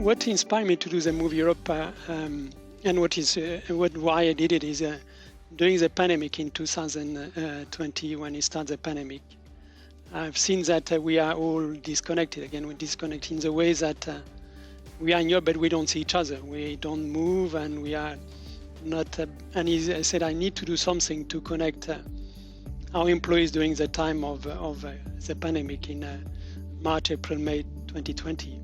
what inspired me to do the Move Europe and why I did it is during the pandemic in 2020, when it started the pandemic, I've seen that we are all disconnected. Again, we're disconnected in the way that we are in Europe, but we don't see each other. We don't move, and we are not. I said I need to do something to connect our employees during the time of the pandemic in March, April, May 2020.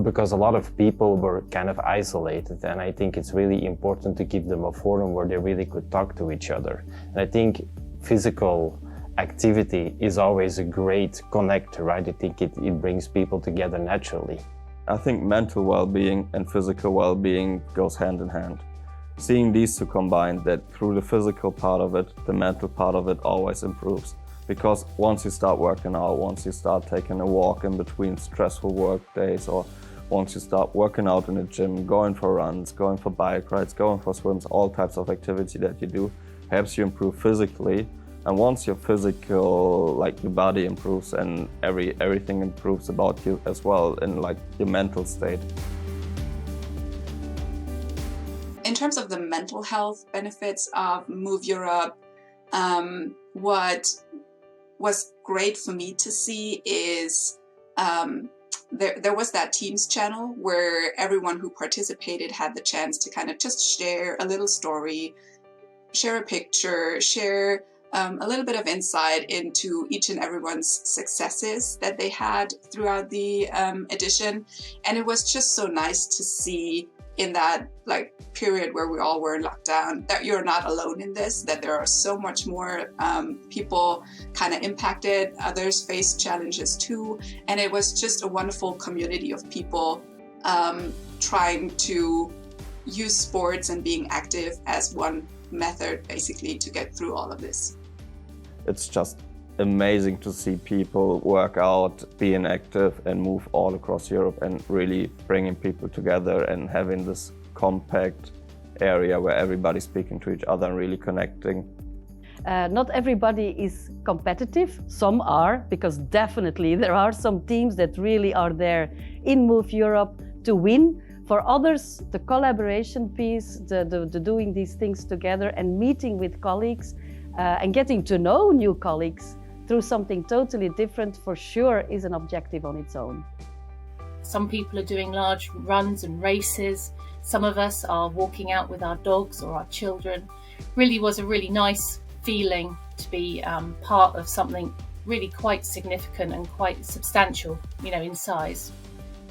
Because a lot of people were kind of isolated, and I think it's really important to give them a forum where they really could talk to each other. And I think physical activity is always a great connector, right? I think it brings people together naturally. I think mental well-being and physical well-being goes hand in hand. Seeing these two combined, that through the physical part of it, the mental part of it always improves. Because once you start working out, once you start taking a walk in between stressful work days, or once you start working out in the gym, going for runs, going for bike rides, going for swims, all types of activity that you do helps you improve physically. And once your physical, like your body improves, and everything improves about you as well, in like your mental state. In terms of the mental health benefits of Move Europe, what was great for me to see is there was that Teams channel where everyone who participated had the chance to kind of just share a little story, share a picture, share a little bit of insight into each and everyone's successes that they had throughout the edition. And it was just so nice to see in that like period where we all were in lockdown, that you're not alone in this, that there are so much more people kind of impacted, others face challenges too. And it was just a wonderful community of people trying to use sports and being active as one method basically to get through all of this. It's just amazing to see people work out, being active and move all across Europe, and really bringing people together and having this compact area where everybody's speaking to each other and really connecting. Not everybody is competitive. Some are, because definitely there are some teams that really are there in Move Europe to win. For others, the collaboration piece, the doing these things together and meeting with colleagues and getting to know new colleagues through something totally different, for sure, is an objective on its own. Some people are doing large runs and races. Some of us are walking out with our dogs or our children. Really was a really nice feeling to be part of something really quite significant and quite substantial, in size.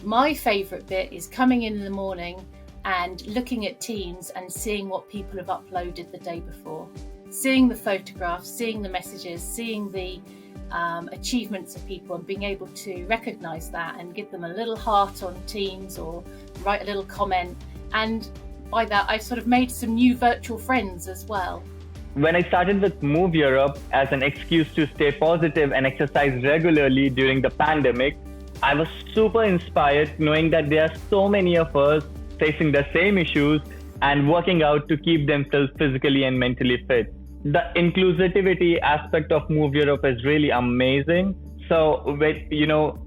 My favourite bit is coming in the morning and looking at Teams and seeing what people have uploaded the day before. Seeing the photographs, seeing the messages, seeing the achievements of people, and being able to recognise that and give them a little heart on Teams or write a little comment. And by that, I've sort of made some new virtual friends as well. When I started with Move Europe as an excuse to stay positive and exercise regularly during the pandemic, I was super inspired knowing that there are so many of us facing the same issues and working out to keep themselves physically and mentally fit. The inclusivity aspect of Move Europe is really amazing. So,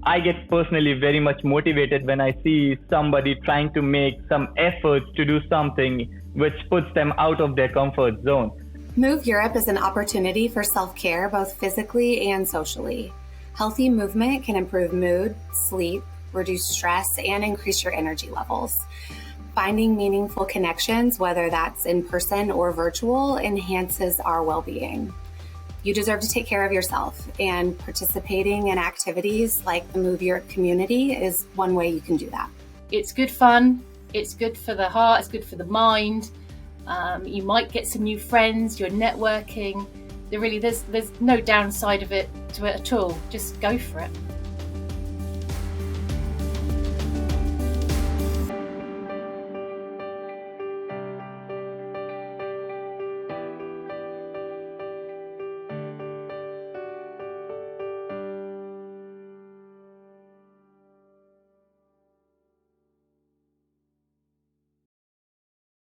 I get personally very much motivated when I see somebody trying to make some efforts to do something which puts them out of their comfort zone. Move Europe is an opportunity for self-care, both physically and socially. Healthy movement can improve mood, sleep, reduce stress, and increase your energy levels. Finding meaningful connections, whether that's in person or virtual, enhances our well-being. You deserve to take care of yourself, and participating in activities like the Move Europe community is one way you can do that. It's good fun, it's good for the heart, it's good for the mind. You might get some new friends, you're networking. There's no downside to it at all. Just go for it.